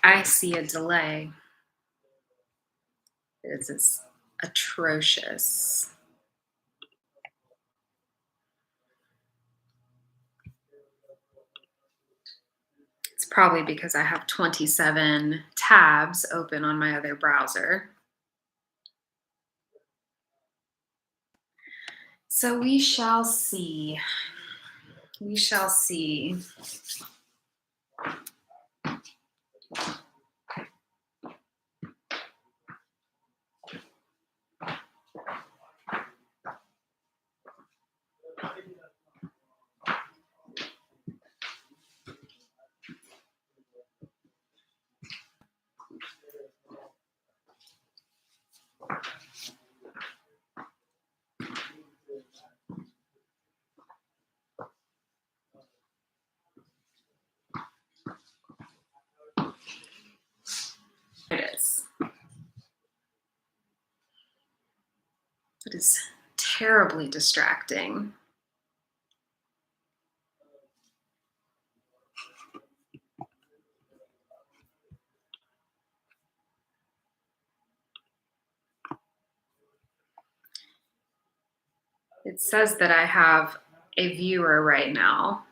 I see a delay. It's atrocious. It's probably because I have 27 tabs open on my other browser. So we shall see. We shall see. It is. It is terribly distracting. It says that I have a viewer right now.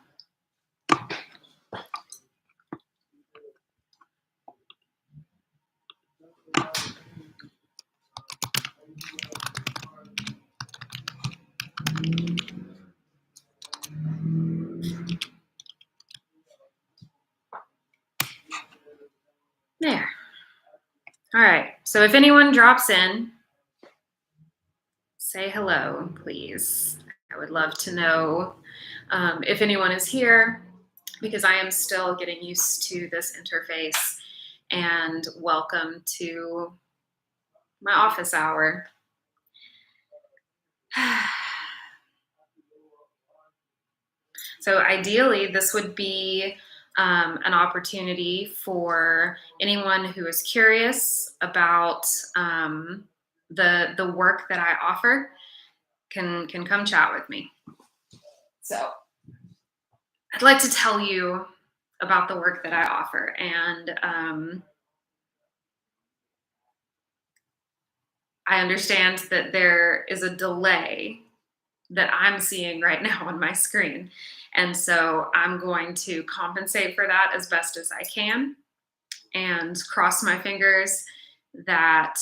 There. All right. So if anyone drops in, say hello, please. I would love to know if anyone is here, because I am still getting used to this interface. And welcome to my office hour. So ideally, this would be an opportunity for anyone who is curious about the work that I offer can come chat with me. So I'd like to tell you about the work that I offer, and I understand that there is a delay that I'm seeing right now on my screen. And so I'm going to compensate for that as best as I can and cross my fingers that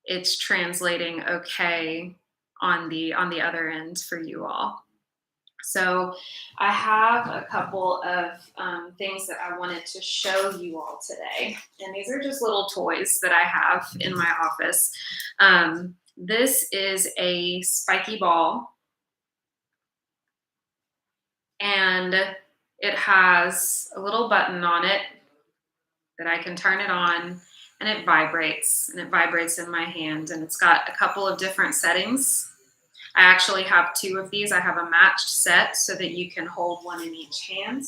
it's translating okay on the other end for you all. So I have a couple of things that I wanted to show you all today. And these are just little toys that I have in my office. This is a spiky ball. And it has a little button on it that I can turn it on, and it vibrates in my hand, and it's got a couple of different settings. I actually have two of these. I have a matched set so that you can hold one in each hand,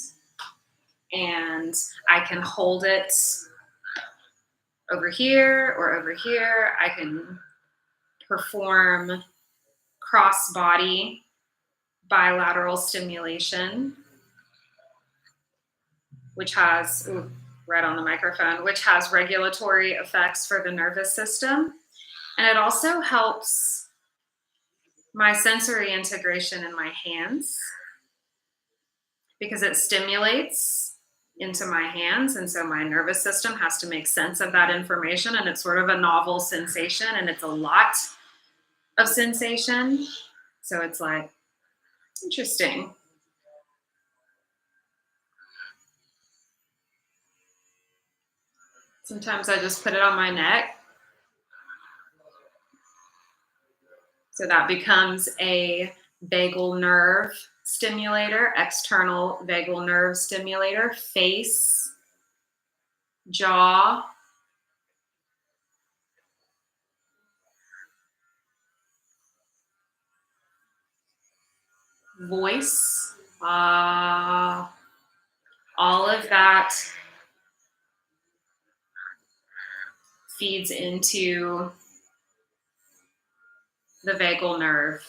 and I can hold it over here or over here. I can perform cross-body bilateral stimulation, which has, right on the microphone, which has regulatory effects for the nervous system. And it also helps my sensory integration in my hands because it stimulates into my hands. And so my nervous system has to make sense of that information. And it's sort of a novel sensation, and it's a lot of sensation. So it's like, interesting. Sometimes I just put it on my neck. So that becomes a vagal nerve stimulator, external vagal nerve stimulator, face, jaw, voice, all of that feeds into the vagal nerve.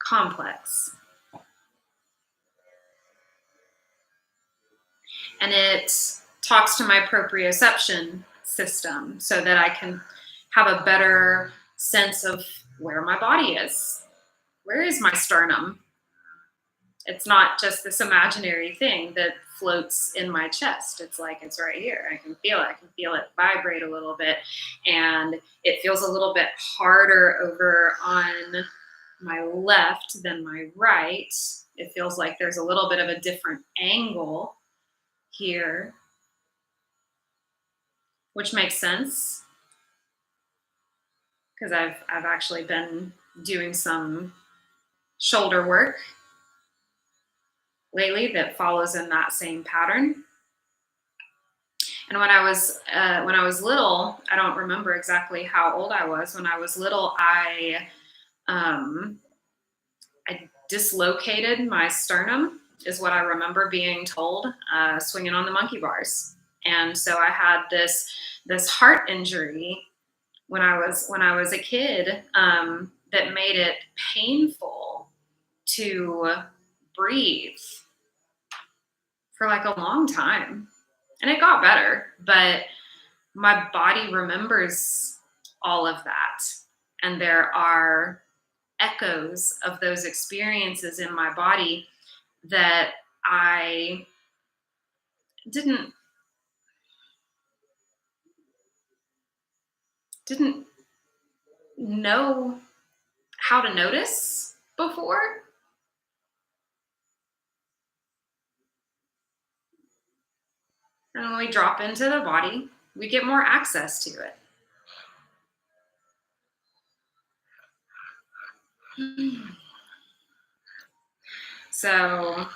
Complex. and it talks to my proprioception system so that I can have a better sense of where my body is. Where is my sternum? It's not just this imaginary thing that floats in my chest. It's like it's right here. I can feel it. I can feel it vibrate a little bit. And it feels a little bit harder over on my left than my right. It feels like there's a little bit of a different angle here, which makes sense because I've actually been doing some shoulder work lately that follows in that same pattern. And when I was little, I don't remember exactly how old I was. When I was little, I dislocated my sternum, is what I remember being told, swinging on the monkey bars. And so I had this heart injury when I was a kid, that made it painful to breathe for like a long time. And it got better, but my body remembers all of that. And there are echoes of those experiences in my body that I didn't know how to notice before. And when we drop into the body, we get more access to it. So,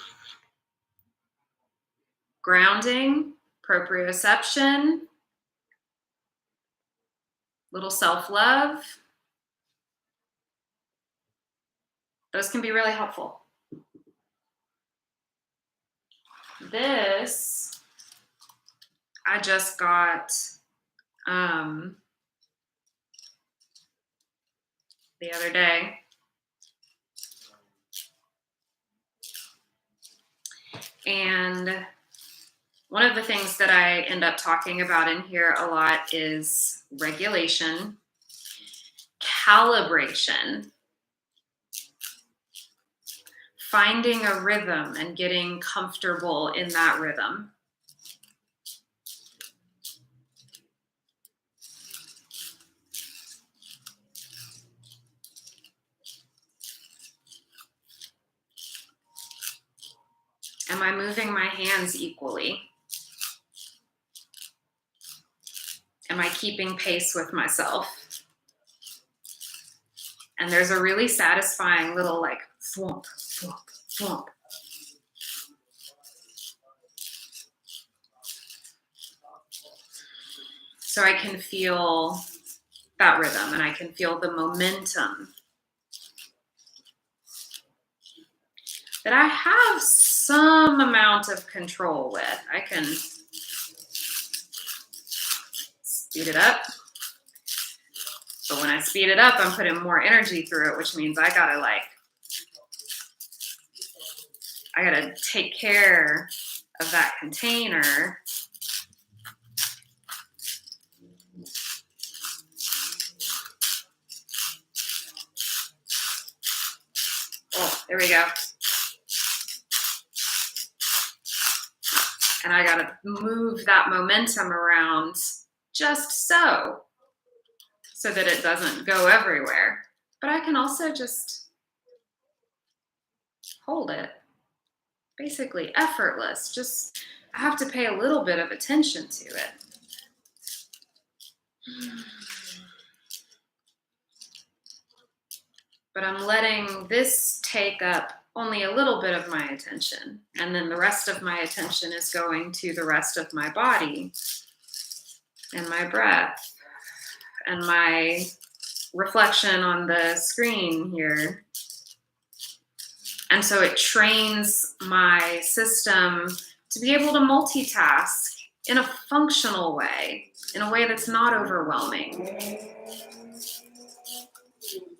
grounding, proprioception, little self-love, those can be really helpful. This, I just got the other day. And one of the things that I end up talking about in here a lot is regulation, calibration, finding a rhythm and getting comfortable in that rhythm. Am I moving my hands equally? Am I keeping pace with myself? And there's a really satisfying little like thwomp, thwomp, thwomp. So I can feel that rhythm and I can feel the momentum that I have some amount of control with. I can speed it up. But when I speed it up, I'm putting more energy through it, which means I gotta take care of that container. Oh, there we go. And I gotta move that momentum around just so that it doesn't go everywhere. But I can also just hold it. Basically effortless. Just, I have to pay a little bit of attention to it. But I'm letting this take up only a little bit of my attention. And then the rest of my attention is going to the rest of my body and my breath and my reflection on the screen here. And so it trains my system to be able to multitask in a functional way, in a way that's not overwhelming.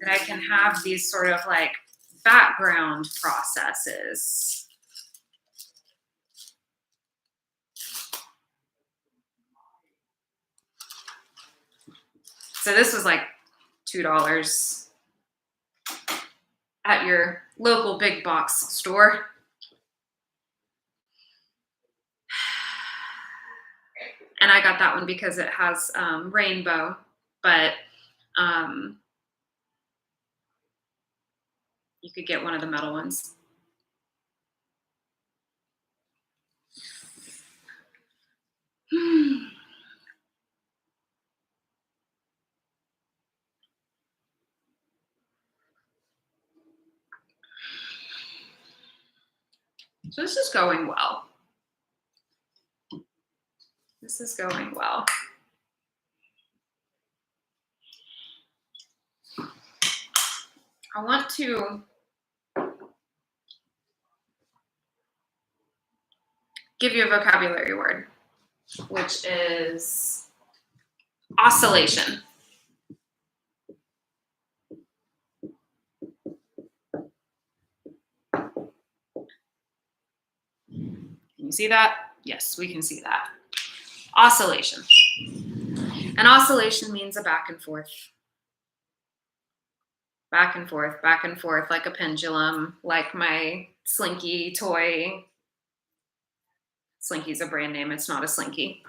That I can have these sort of like background processes. So this was like $2 at your local big box store. And I got that one because it has rainbow, but you could get one of the metal ones. So this is going well. This is going well. I want to give you a vocabulary word, which is oscillation. Can you see that? Yes, we can see that. Oscillation. And oscillation means a back and forth. Back and forth, like a pendulum, like my Slinky toy. Slinky's a brand name, it's not a Slinky.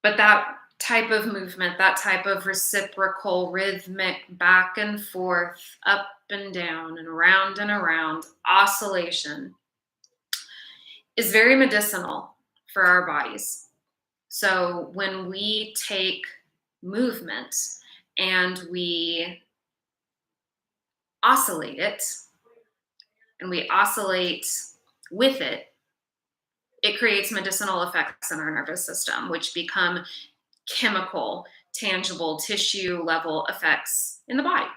But that type of movement, that type of reciprocal, rhythmic, back and forth, up and down and around, oscillation is very medicinal for our bodies. So when we take movement and we oscillate it, and we oscillate with it, it creates medicinal effects in our nervous system, which become chemical, tangible, tissue level effects in the body.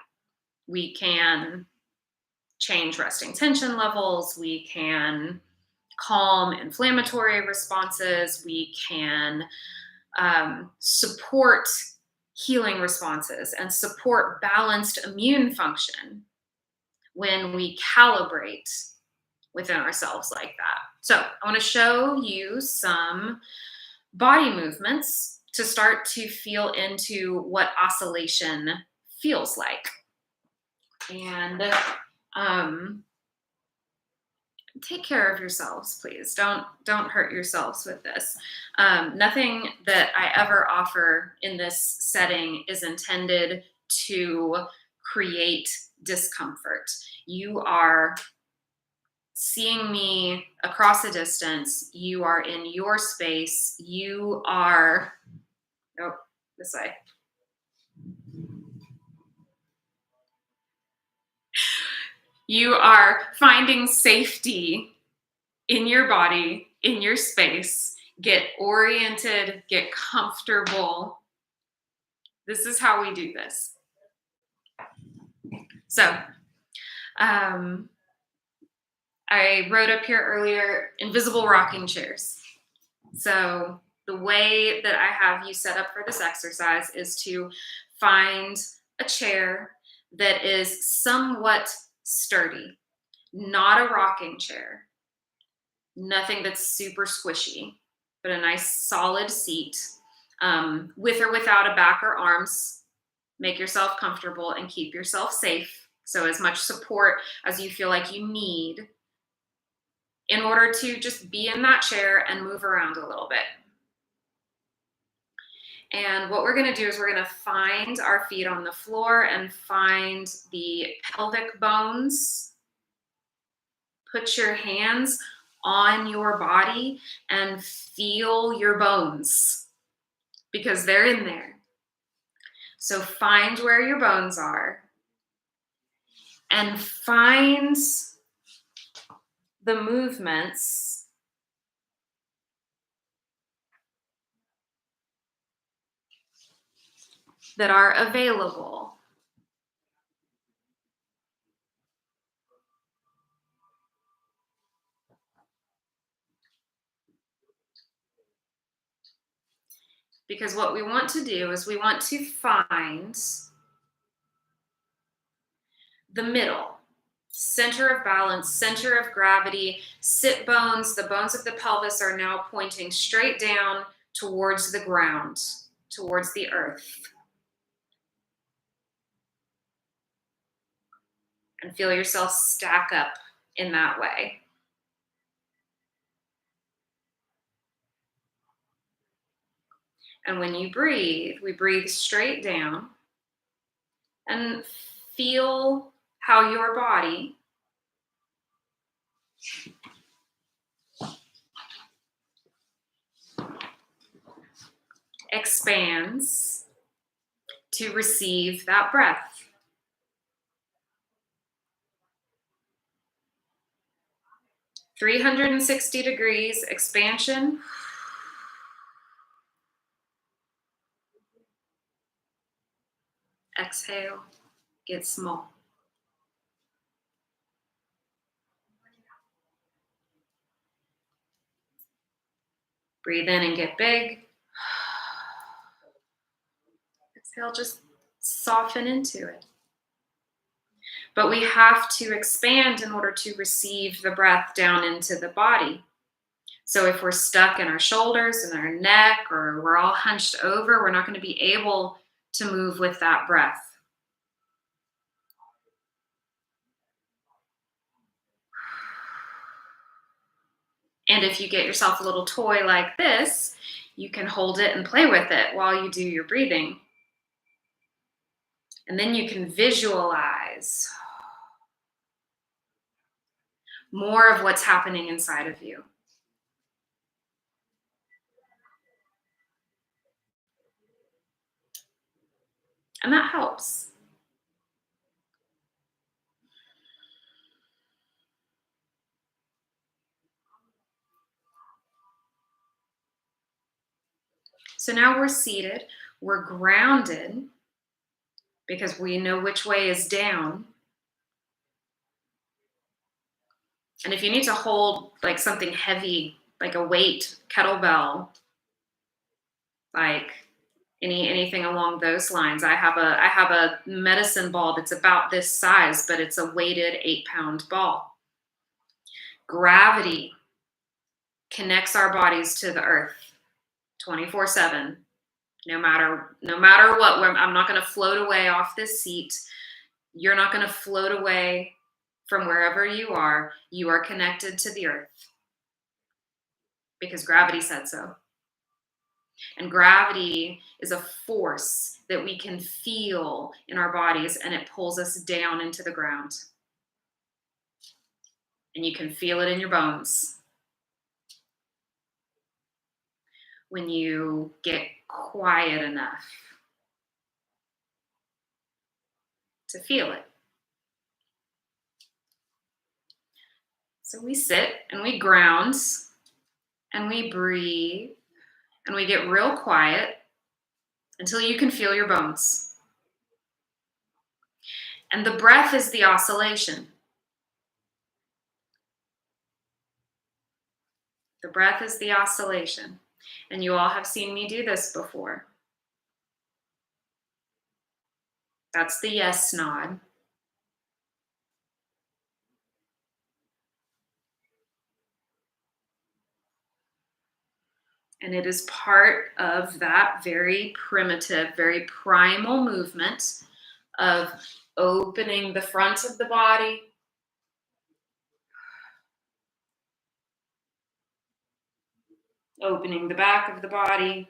We can change resting tension levels. We can calm inflammatory responses. We can support healing responses and support balanced immune function when we calibrate within ourselves like that. So I want to show you some body movements to start to feel into what oscillation feels like. And take care of yourselves, please. Don't hurt yourselves with this. Nothing that I ever offer in this setting is intended to create discomfort. You are seeing me across a distance. You are in your space. You are, oh, this way. You are finding safety in your body, in your space. Get oriented, get comfortable. This is how we do this. So, I wrote up here earlier, invisible rocking chairs. So the way that I have you set up for this exercise is to find a chair that is somewhat sturdy, not a rocking chair, nothing that's super squishy, but a nice solid seat, with or without a back or arms. Make yourself comfortable and keep yourself safe. So as much support as you feel like you need in order to just be in that chair and move around a little bit. And what we're going to do is we're going to find our feet on the floor and find the pelvic bones. Put your hands on your body and feel your bones because they're in there. So find where your bones are and find the movements that are available. Because what we want to do is we want to find the middle, center of balance, center of gravity, sit bones. The bones of the pelvis are now pointing straight down towards the ground, towards the earth. And feel yourself stack up in that way. And when you breathe, we breathe straight down and feel how your body expands to receive that breath. (360 degrees) expansion. Exhale, get small. Breathe in and get big. Exhale, just soften into it. But we have to expand in order to receive the breath down into the body. So if we're stuck in our shoulders and our neck, or we're all hunched over, we're not going to be able to move with that breath. And if you get yourself a little toy like this, you can hold it and play with it while you do your breathing. And then you can visualize more of what's happening inside of you. And that helps. So now we're seated, we're grounded because we know which way is down. And if you need to hold like something heavy, like a weight, kettlebell, like anything along those lines, I have a medicine ball that's about this size, but it's a weighted 8-pound ball. Gravity connects our bodies to the earth 24/7. No matter what, I'm not going to float away off this seat. You're not going to float away from wherever you are. You are connected to the earth because gravity said so. And gravity is a force that we can feel in our bodies, and it pulls us down into the ground. And you can feel it in your bones. When you get quiet enough to feel it. So we sit and we ground and we breathe and we get real quiet until you can feel your bones. And the breath is the oscillation. The breath is the oscillation. And you all have seen me do this before. That's the yes nod. And it is part of that very primitive, very primal movement of opening the front of the body, opening the back of the body,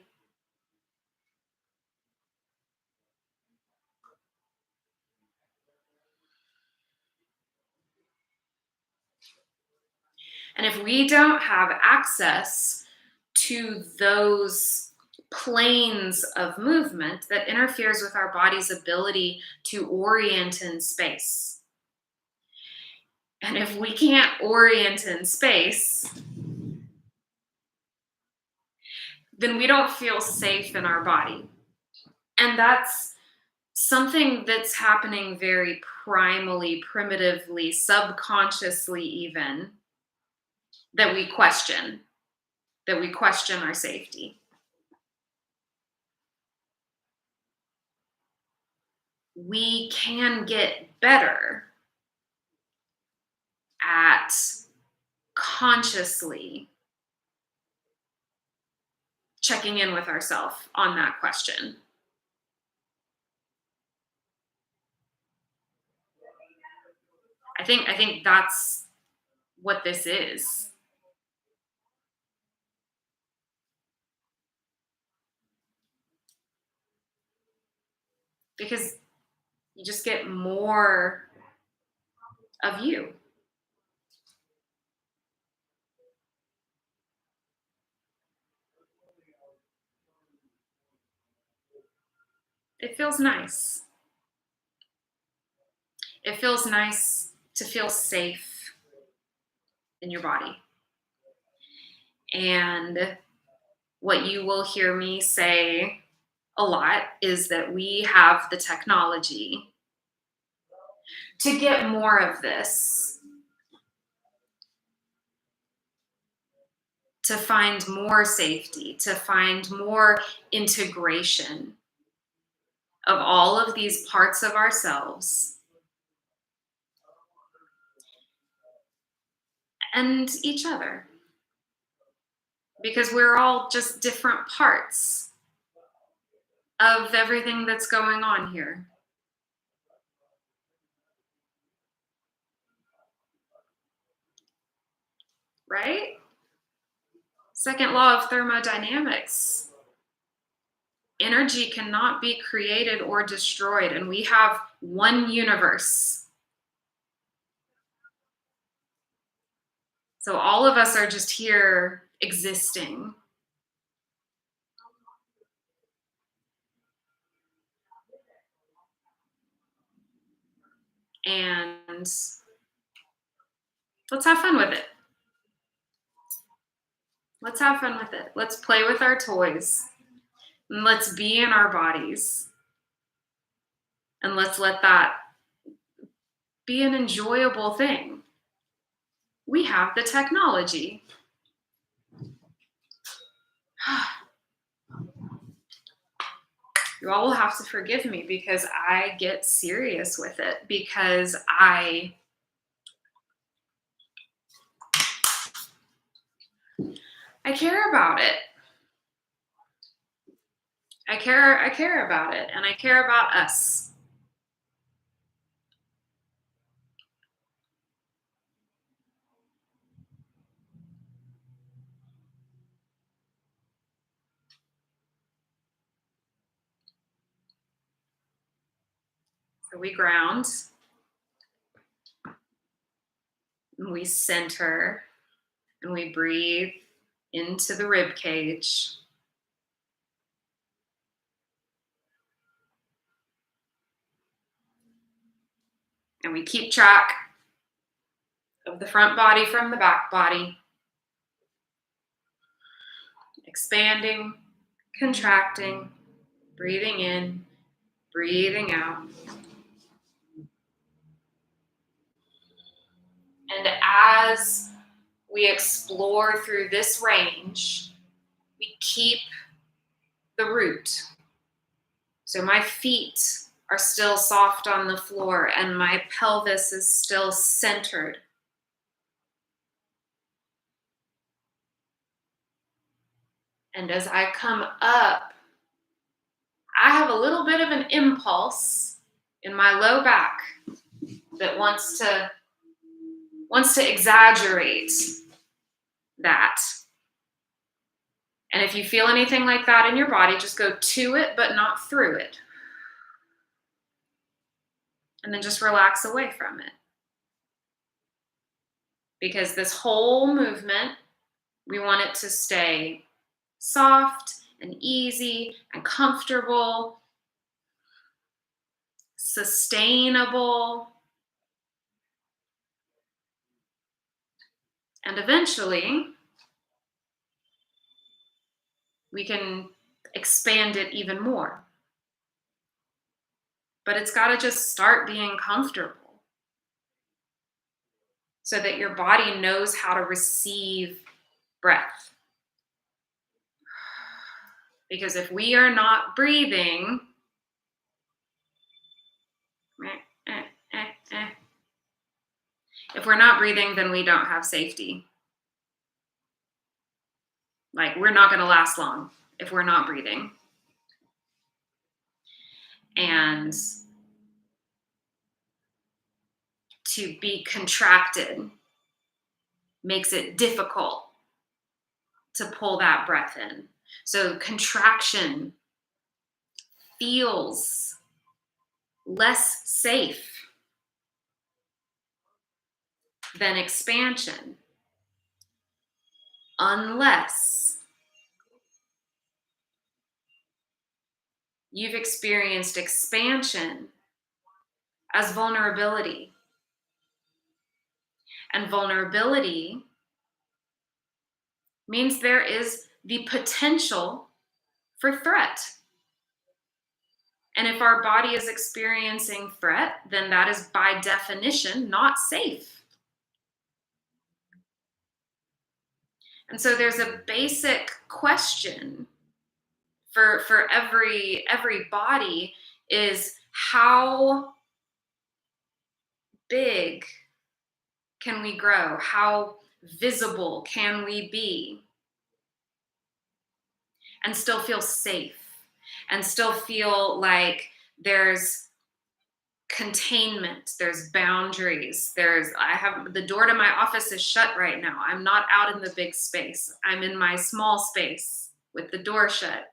and if we don't have access to those planes of movement, that interferes with our body's ability to orient in space. And if we can't orient in space, then we don't feel safe in our body. And that's something that's happening very primally, primitively, subconsciously even, that we question our safety. We can get better at consciously checking in with ourselves on that question. I think that's what this is. Because you just get more of you. It feels nice. It feels nice to feel safe in your body. And what you will hear me say a lot is that we have the technology to get more of this, to find more safety, to find more integration of all of these parts of ourselves and each other. Because we're all just different parts of everything that's going on here. Right? Second law of thermodynamics. Energy cannot be created or destroyed, and we have one universe. So all of us are just here existing. And let's have fun with it. Let's have fun with it. Let's play with our toys. And let's be in our bodies. And let's let that be an enjoyable thing. We have the technology. You all will have to forgive me because I get serious with it, because I care about it. I care about it, and I care about us. So we ground, and we center, and we breathe into the rib cage. And we keep track of the front body from the back body. Expanding, contracting, breathing in, breathing out. And as we explore through this range, we keep the root. So my feet are still soft on the floor and my pelvis is still centered. And as I come up, I have a little bit of an impulse in my low back that wants to exaggerate that. And if you feel anything like that in your body, just go to it, but not through it. And then just relax away from it. Because this whole movement, we want it to stay soft and easy and comfortable, sustainable. And eventually, we can expand it even more. But it's got to just start being comfortable so that your body knows how to receive breath. Because if we are not breathing, if we're not breathing, then we don't have safety. Like, we're not going to last long if we're not breathing. And to be contracted makes it difficult to pull that breath in. So contraction feels less safe than expansion, unless you've experienced expansion as vulnerability. And vulnerability means there is the potential for threat. And if our body is experiencing threat, then that is by definition not safe. And so there's a basic question for every body is, how big can we grow? How visible can we be and still feel safe and still feel like there's containment, there's boundaries, the door to my office is shut right now. I'm not out in the big space. I'm in my small space with the door shut.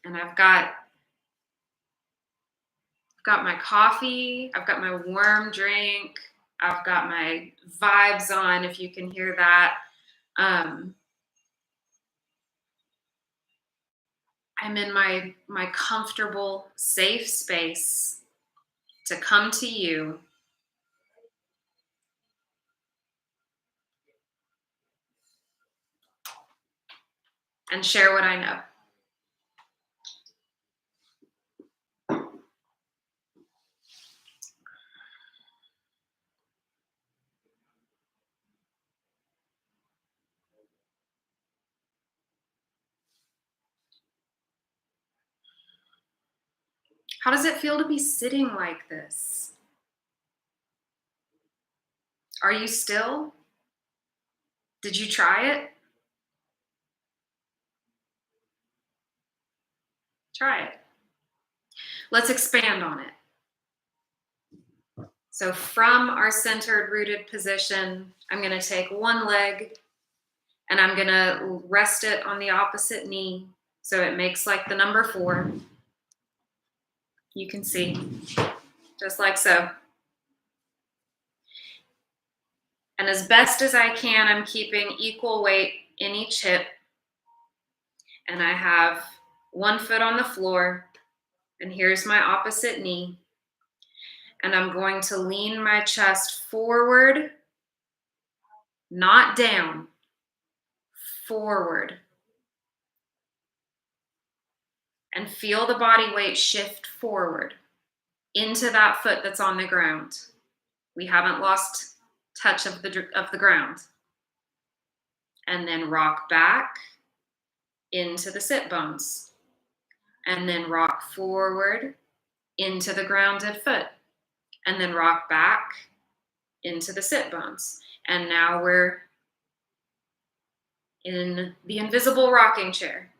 And I've got my coffee, I've got my warm drink, I've got my vibes on, if you can hear that. I'm in my comfortable, safe space to come to you and share what I know. How does it feel to be sitting like this? Are you still? Did you try it? Try it. Let's expand on it. So from our centered, rooted position, I'm going to take one leg and I'm going to rest it on the opposite knee so it makes like the number 4. You can see, just like so. And as best as I can, I'm keeping equal weight in each hip. And I have one foot on the floor, and here's my opposite knee. And I'm going to lean my chest forward, not down, forward. And feel the body weight shift forward into that foot that's on the ground. We haven't lost touch of the ground. And then rock back into the sit bones. And then rock forward into the grounded foot. And then rock back into the sit bones. And now we're in the invisible rocking chair.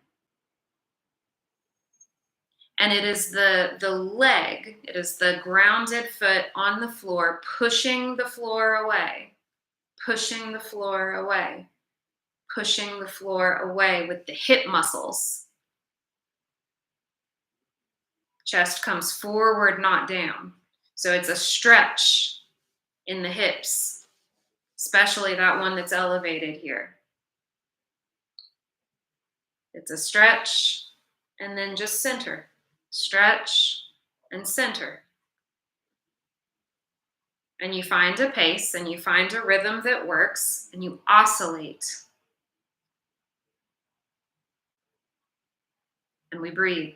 And it is the leg, it is the grounded foot on the floor, pushing the floor away, pushing the floor away, pushing the floor away with the hip muscles. Chest comes forward, not down. So it's a stretch in the hips, especially that one that's elevated here. It's a stretch and then just center. Stretch and center. And you find a pace and you find a rhythm that works and you oscillate. And we breathe.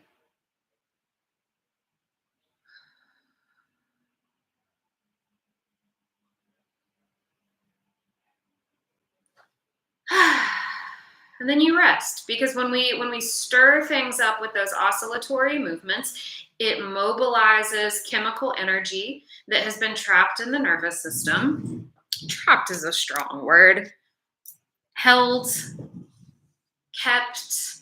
And then you rest, because when we stir things up with those oscillatory movements, it mobilizes chemical energy that has been trapped in the nervous system. Trapped is a strong word. Held, kept,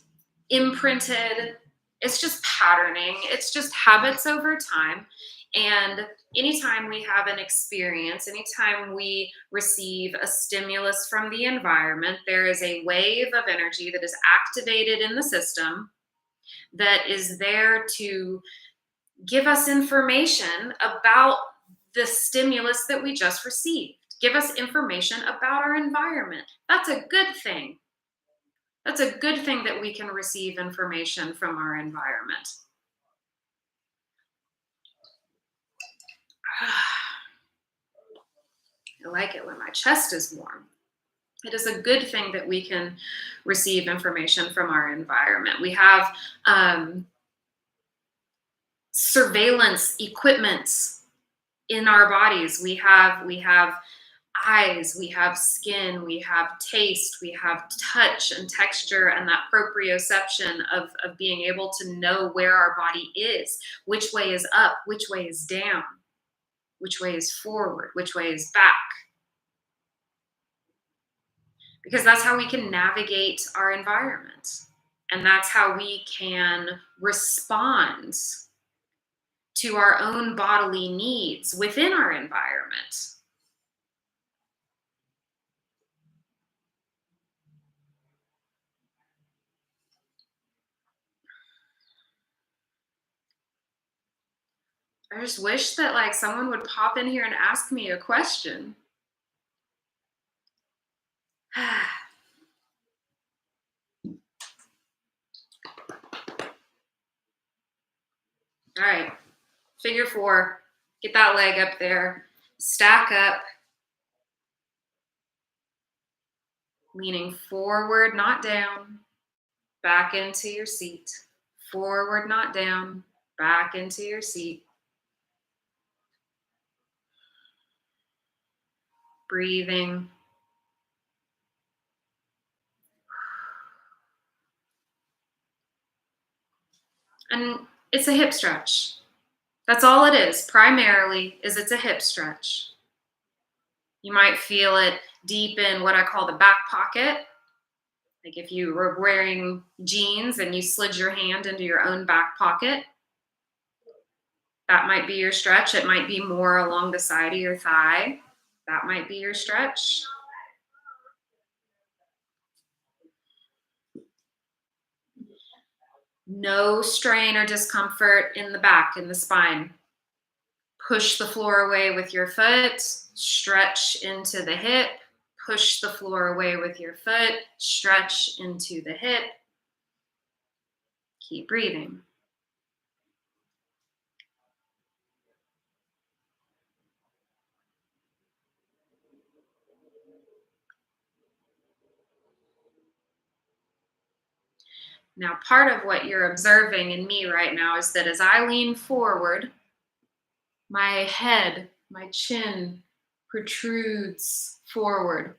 imprinted. It's just patterning. It's just habits over time. And anytime we have an experience, anytime we receive a stimulus from the environment, there is a wave of energy that is activated in the system that is there to give us information about the stimulus that we just received, give us information about our environment. That's a good thing. That's a good thing that we can receive information from our environment. I like it when my chest is warm. It is a good thing that we can receive information from our environment. We have surveillance equipment in our bodies. We have eyes, we have skin, we have taste, we have touch and texture, and that proprioception of being able to know where our body is, which way is up, which way is down, which way is forward, which way is back. Because that's how we can navigate our environment. And that's how we can respond to our own bodily needs within our environment. I just wish that like someone would pop in here and ask me a question. All right, figure 4, get that leg up there, stack up, leaning forward, not down, back into your seat, forward, not down, back into your seat. Breathing. And it's a hip stretch. That's all it is. Primarily is it's a hip stretch. You might feel it deep in what I call the back pocket. Like if you were wearing jeans and you slid your hand into your own back pocket, that might be your stretch. It might be more along the side of your thigh. That might be your stretch. No strain or discomfort in the back, in the spine. Push the floor away with your foot, stretch into the hip, push the floor away with your foot, stretch into the hip. Keep breathing. Now, part of what you're observing in me right now is that as I lean forward, my head, my chin protrudes forward.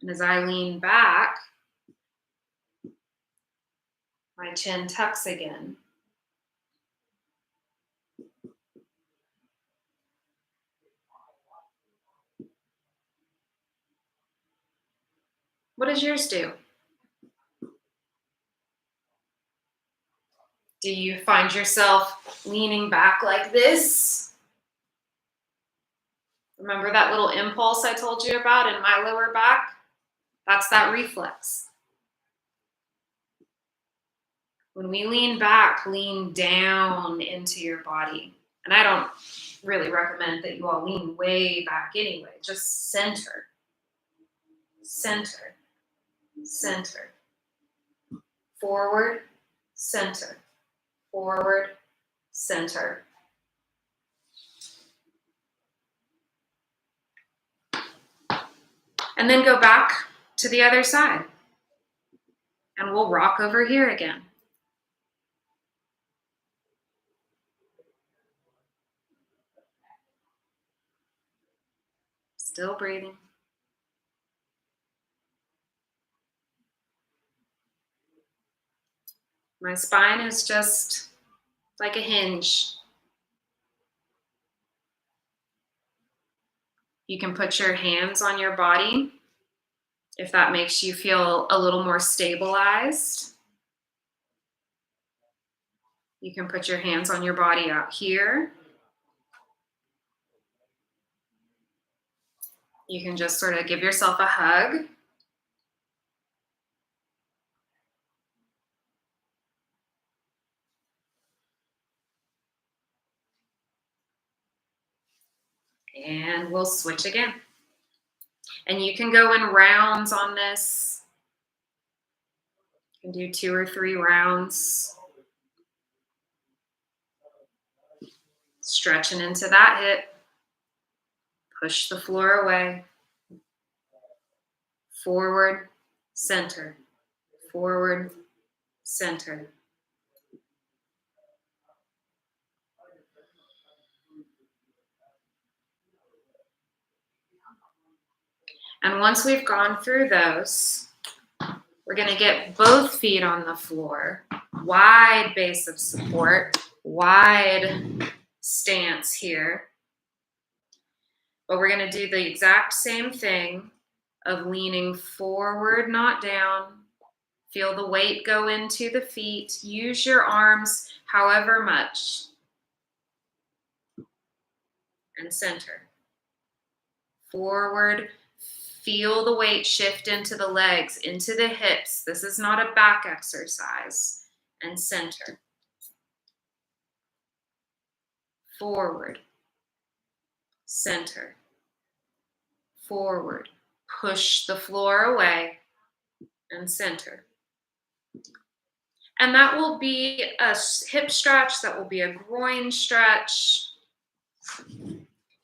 And as I lean back, my chin tucks again. What does yours do? Do you find yourself leaning back like this? Remember that little impulse I told you about in my lower back? That's that reflex. When we lean back, lean down into your body. And I don't really recommend that you all lean way back anyway. Just center, center, center. Forward, center, forward, center. And then go back to the other side. And we'll rock over here again. Still breathing. My spine is just like a hinge. You can put your hands on your body If that makes you feel a little more stabilized, you can put your hands on your body out here. You can just sort of give yourself a hug. And we'll switch again. And you can go in rounds on this. You can do 2 or 3 rounds. Stretching into that hip. Push the floor away. Forward, center. Forward, center. And once we've gone through those, we're going to get both feet on the floor. Wide base of support. Wide stance here. But we're going to do the exact same thing of leaning forward, not down. Feel the weight go into the feet. Use your arms however much. And center. Forward. Feel the weight shift into the legs, into the hips. This is not a back exercise. And center. Forward. Center. Forward. Push the floor away. And center. And that will be a hip stretch. That will be a groin stretch.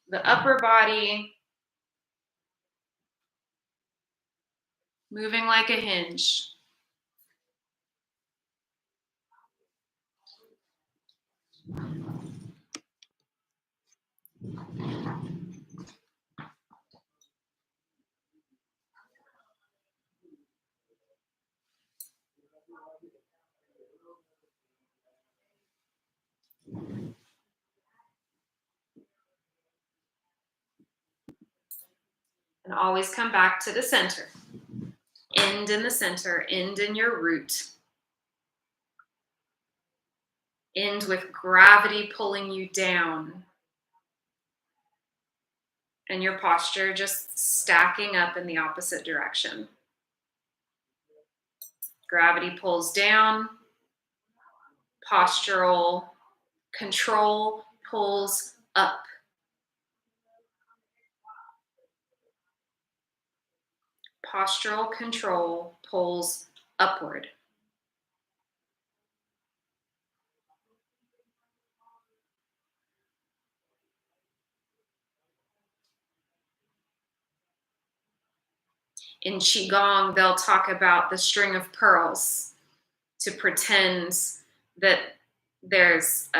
The upper body moving like a hinge. And always come back to the center. End in the center, end in your root. End with gravity pulling you down. And your posture just stacking up in the opposite direction. Gravity pulls down. Postural control pulls up. Postural control pulls upward. In Qigong, they'll talk about the string of pearls to pretend that there's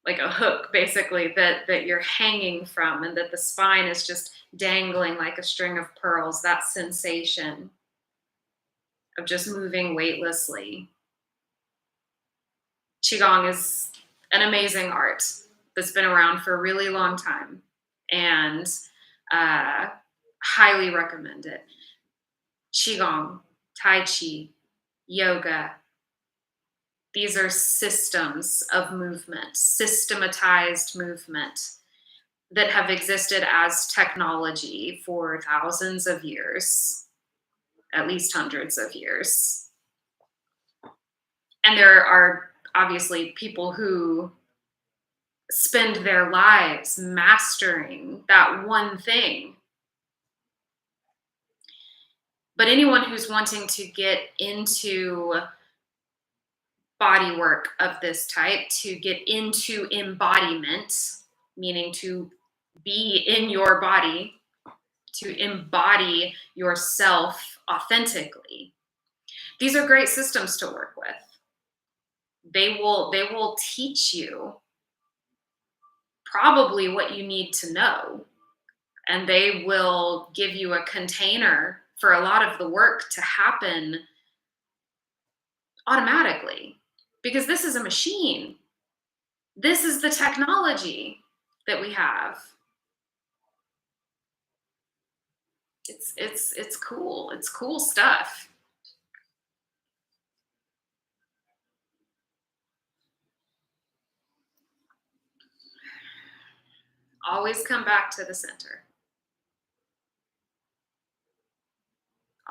like a hook, basically, that you're hanging from, and that the spine is just dangling like a string of pearls. That sensation of just moving weightlessly. Qigong is an amazing art that's been around for a really long time, and highly recommend it. Qigong, Tai Chi, yoga. These are systems of movement, systematized movement that have existed as technology for thousands of years, at least hundreds of years. And there are obviously people who spend their lives mastering that one thing. But anyone who's wanting to get into body work of this type, to get into embodiment, meaning to be in your body, to embody yourself authentically, these are great systems to work with. They will teach you probably what you need to know, and they will give you a container for a lot of the work to happen automatically, because this is a machine. This is the technology that we have. It's cool. It's cool stuff. Always come back to the center.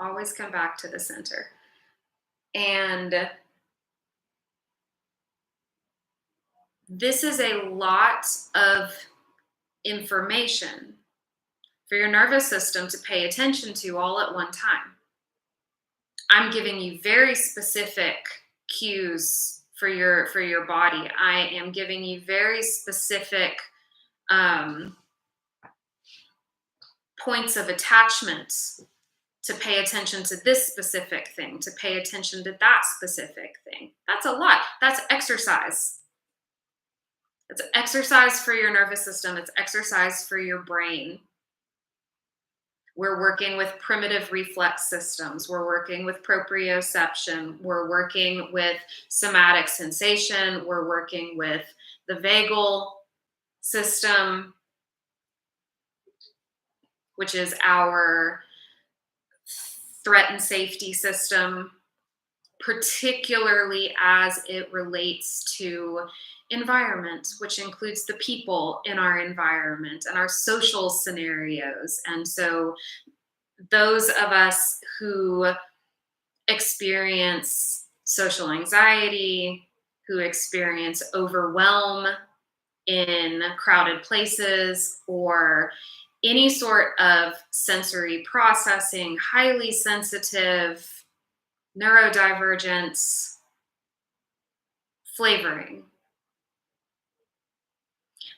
Always come back to the center. And this is a lot of information for your nervous system to pay attention to all at one time. I'm giving you very specific cues for your body. I am giving you very specific um, points of attachment to pay attention to this specific thing, to pay attention to that specific thing. That's a lot. That's exercise. It's exercise for your nervous system. It's exercise for your brain. We're working with primitive reflex systems. We're working with proprioception. We're working with somatic sensation. We're working with the vagal system, which is our threat and safety system, particularly as it relates to environment, which includes the people in our environment and our social scenarios. And so those of us who experience social anxiety, who experience overwhelm in crowded places, or any sort of sensory processing, highly sensitive, neurodivergence, flavoring.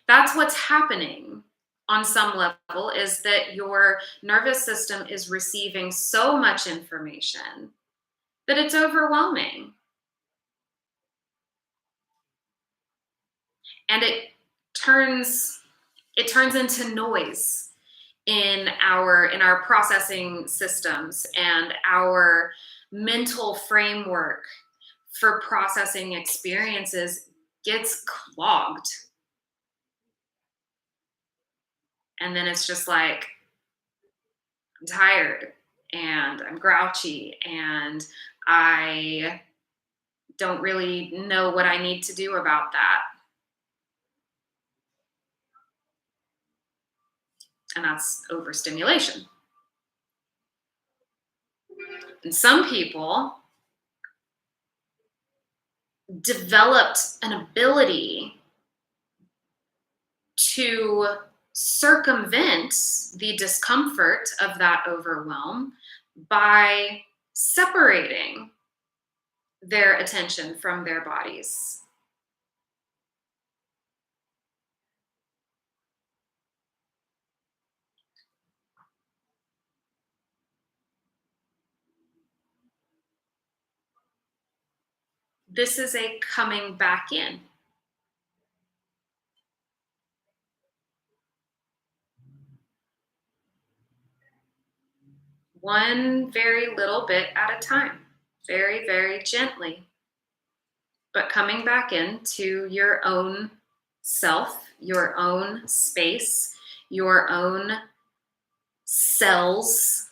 That's what's happening on some level, is that your nervous system is receiving so much information that it's overwhelming. And turns it turns into noise in our processing systems, and our mental framework for processing experiences gets clogged. And then it's just like, I'm tired and I'm grouchy and I don't really know what I need to do about that. And that's overstimulation. And some people developed an ability to circumvent the discomfort of that overwhelm by separating their attention from their bodies. This is a coming back in. One very little bit at a time, very, very gently, but coming back into your own self, your own space, your own cells.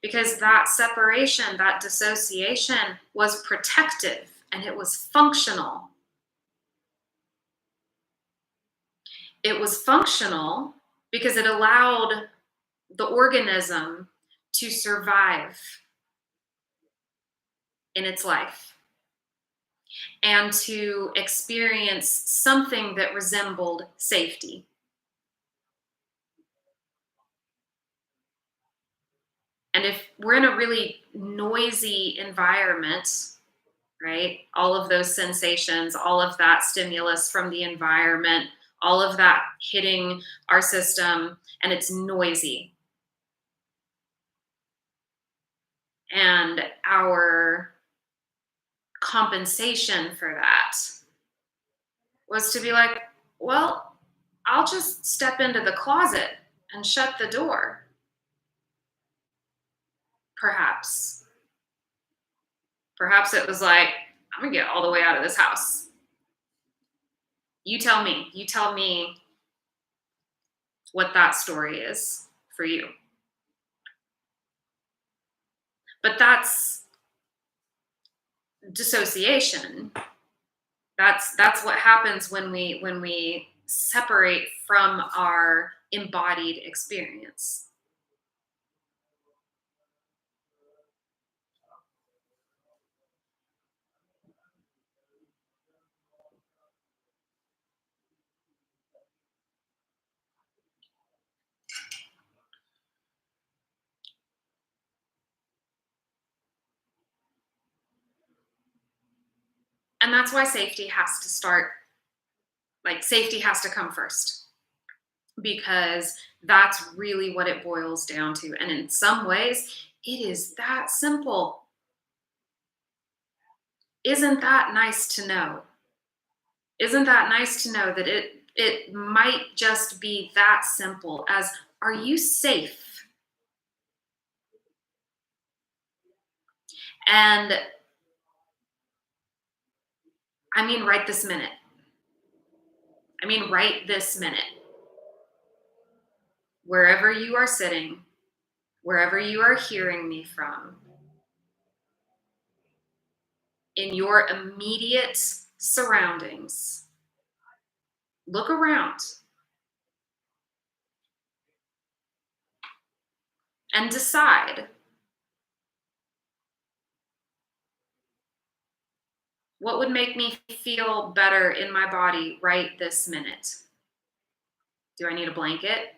Because that separation, that dissociation was protective and it was functional. It was functional because it allowed the organism to survive in its life and to experience something that resembled safety. And if we're in a really noisy environment, right, all of those sensations, all of that stimulus from the environment, all of that hitting our system, and it's noisy. And our compensation for that was to be like, well, I'll just step into the closet and shut the door. Perhaps. Perhaps it was like, I'm gonna get all the way out of this house. You tell me. You tell me what that story is for you. But that's dissociation. That's what happens when we separate from our embodied experience. And that's why safety has to start, like safety has to come first, because that's really what it boils down to. And in some ways, it is that simple. Isn't that nice to know? Isn't that nice to know that it might just be that simple as, are you safe? And I mean right this minute. I mean right this minute. Wherever you are sitting, wherever you are hearing me from, in your immediate surroundings, look around and decide, what would make me feel better in my body right this minute? Do I need a blanket?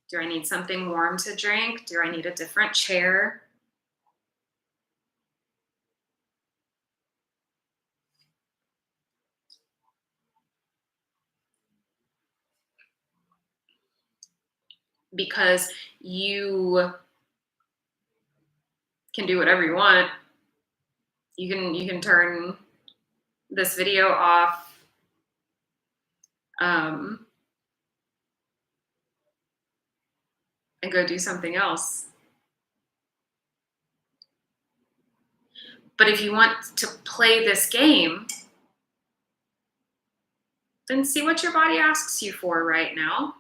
Do I need something warm to drink? Do I need a different chair? Because you can do whatever you want. You can turn this video off, um, and go do something else. But if you want to play this game, then see what your body asks you for right now,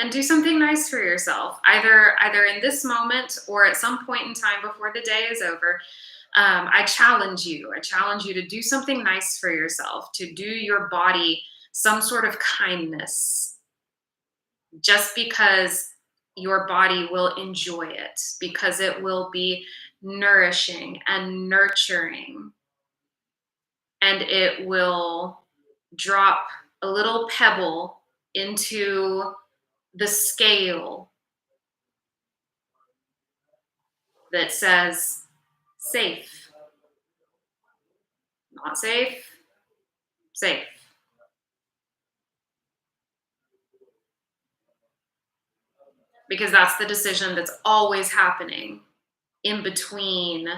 and do something nice for yourself, either in this moment or at some point in time before the day is over. I challenge you. I challenge you to do something nice for yourself, to do your body some sort of kindness, just because your body will enjoy it, because it will be nourishing and nurturing, and it will drop a little pebble into the scale that says safe, not safe, safe. Because that's the decision that's always happening in between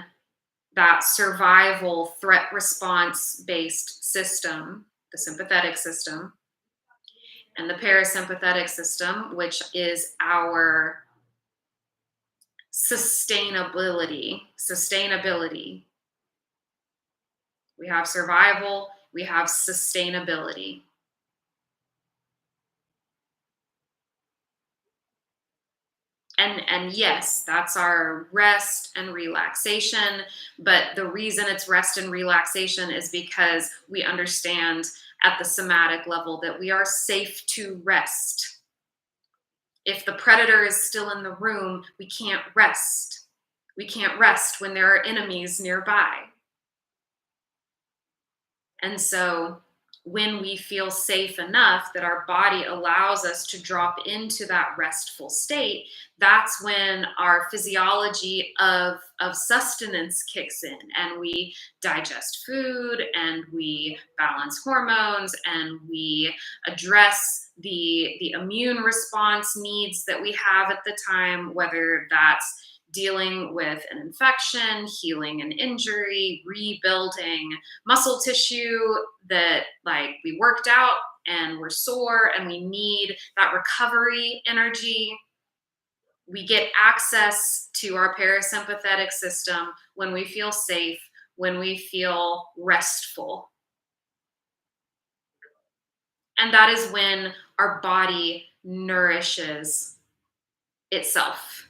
that survival threat response based system, the sympathetic system, and the parasympathetic system, which is our sustainability. We have survival, we have sustainability. And yes, that's our rest and relaxation, but the reason it's rest and relaxation is because we understand at the somatic level that we are safe to rest. If the predator is still in the room, we can't rest. We can't rest when there are enemies nearby. And so when we feel safe enough that our body allows us to drop into that restful state, that's when our physiology of sustenance kicks in, and we digest food, and we balance hormones, and we address the immune response needs that we have at the time, whether that's dealing with an infection, healing an injury, rebuilding muscle tissue that, like, we worked out and we're sore and we need that recovery energy. We get access to our parasympathetic system when we feel safe, when we feel restful. And that is when our body nourishes itself.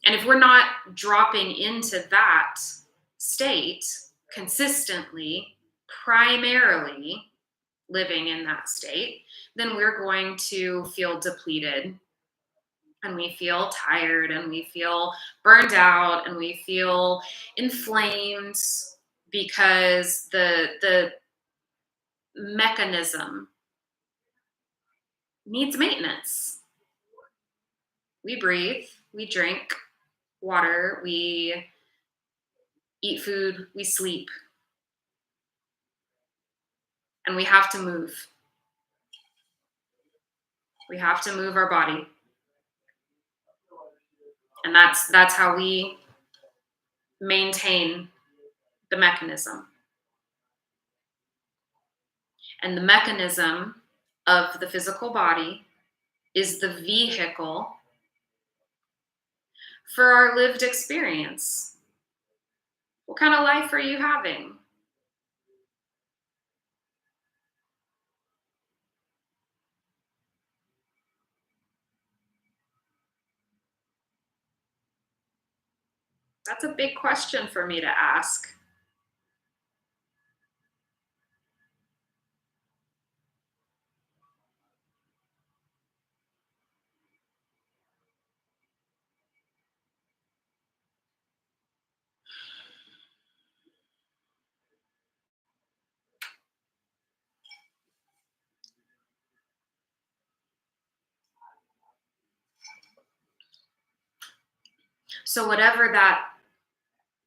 And if we're not dropping into that state consistently, primarily living in that state, then we're going to feel depleted, and we feel tired, and we feel burned out, and we feel inflamed, because the mechanism needs maintenance. We breathe, we drink water, we eat food, we sleep, and we have to move. We have to move our body. And that's how we maintain the mechanism. And the mechanism of the physical body is the vehicle for our lived experience. What kind of life are you having? That's a big question for me to ask. So, whatever that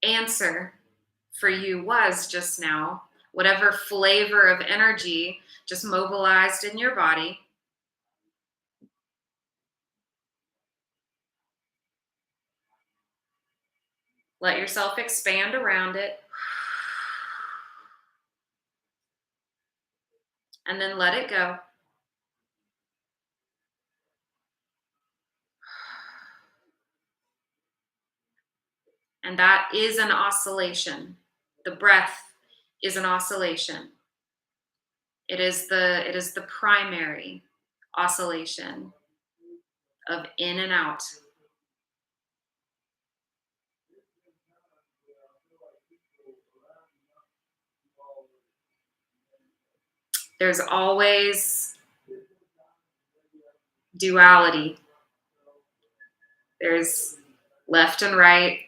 answer for you was just now, whatever flavor of energy just mobilized in your body, let yourself expand around it, and then let it go. And that is an oscillation. The breath is an oscillation. It is the primary oscillation of in and out. There's always duality. There's left and right,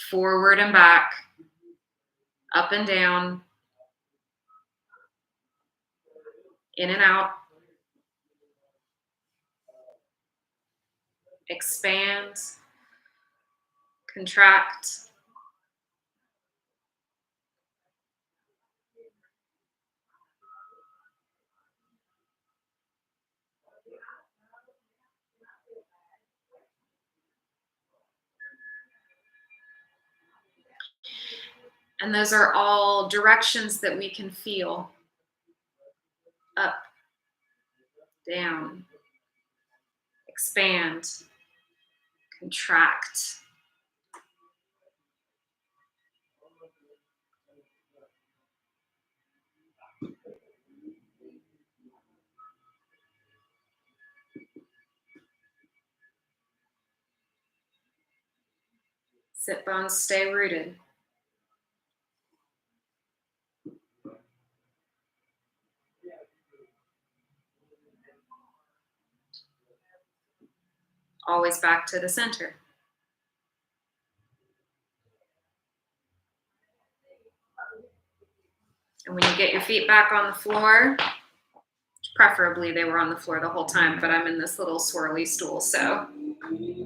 forward and back, up and down, in and out, expand, contract. And those are all directions that we can feel. Up, down, expand, contract. Sit bones stay rooted. Always back to the center. And when you get your feet back on the floor, preferably they were on the floor the whole time, but I'm in this little swirly stool, so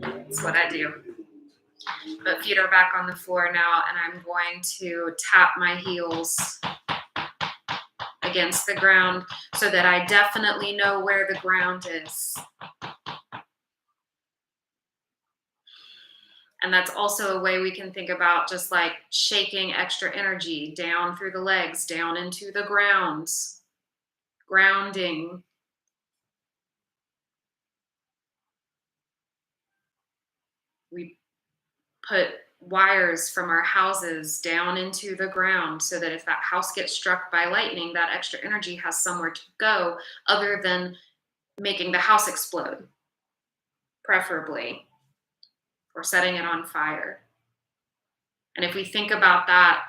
that's what I do. But feet are back on the floor now, and I'm going to tap my heels against the ground so that I definitely know where the ground is. And that's also a way we can think about just like shaking extra energy down through the legs, down into the ground, grounding. We put wires from our houses down into the ground so that if that house gets struck by lightning, that extra energy has somewhere to go other than making the house explode, preferably, or setting it on fire. And if we think about that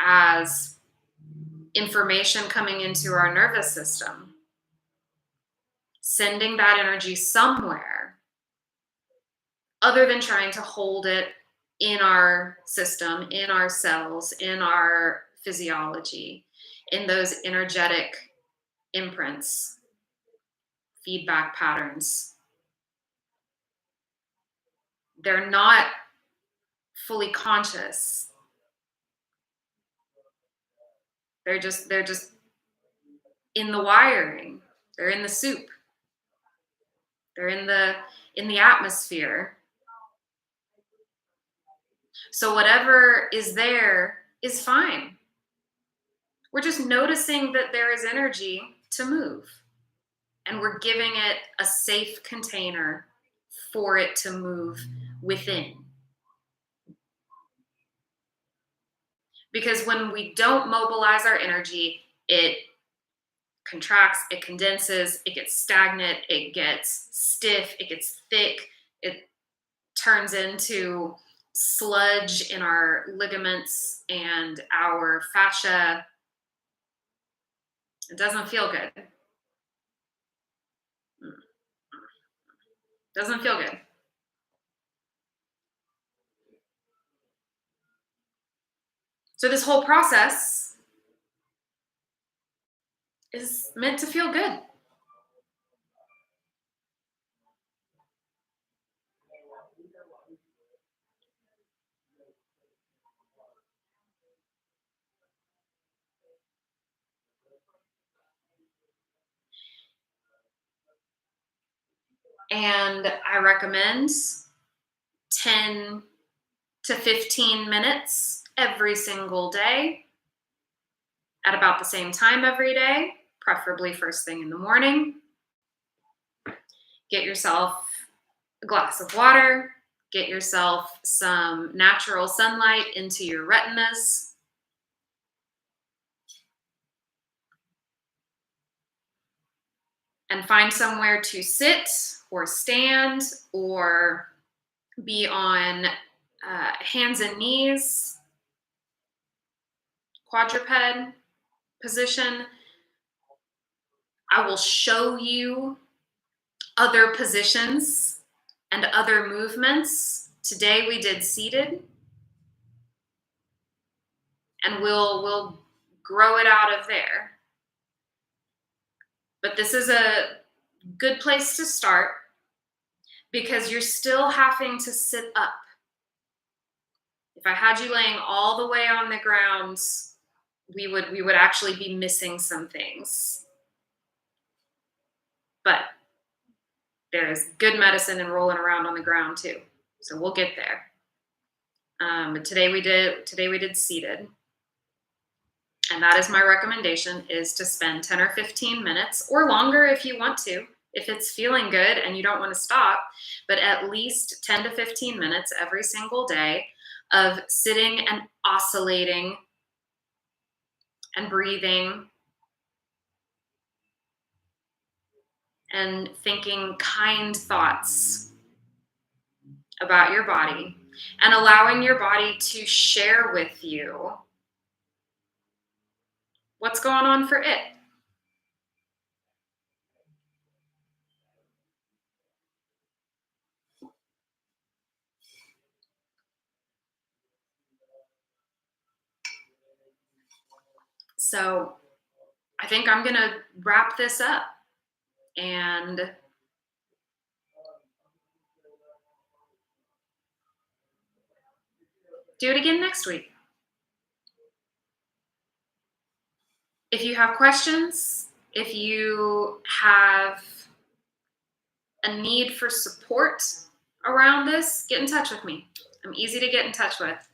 as information coming into our nervous system, sending that energy somewhere other than trying to hold it in our system, in our cells, in our physiology, in those energetic imprints, feedback patterns. They're not fully conscious. They're just in the wiring. They're in the soup. They're in the atmosphere. So whatever is there is fine. We're just noticing that there is energy to move, and we're giving it a safe container for it to move within. Because when we don't mobilize our energy, it contracts, it condenses, it gets stagnant, it gets stiff, it gets thick, it turns into sludge in our ligaments and our fascia. It doesn't feel good. Doesn't feel good. So this whole process is meant to feel good. And I recommend 10 to 15 minutes every single day at about the same time every day, preferably first thing in the morning. Get yourself a glass of water, get yourself some natural sunlight into your retinas. And find somewhere to sit or stand or be on hands and knees, quadruped position. I will show you other positions and other movements. Today we did seated, and we'll grow it out of there. But this is a good place to start because you're still having to sit up. If I had you laying all the way on the ground, we would actually be missing some things. But there is good medicine in rolling around on the ground too. So we'll get there. But today we did seated. And that is my recommendation, is to spend 10 or 15 minutes or longer if you want to, if it's feeling good and you don't want to stop, but at least 10 to 15 minutes every single day of sitting and oscillating and breathing and thinking kind thoughts about your body and allowing your body to share with you what's going on for it. So I think I'm going to wrap this up and do it again next week. If you have questions, if you have a need for support around this, get in touch with me. I'm easy to get in touch with.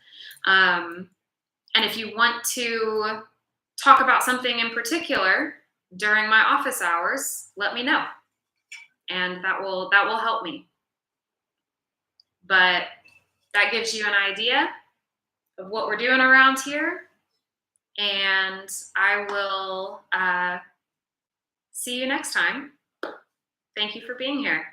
And if you want to talk about something in particular during my office hours, let me know. And that will help me. But that gives you an idea of what we're doing around here. And I will see you next time. Thank you for being here.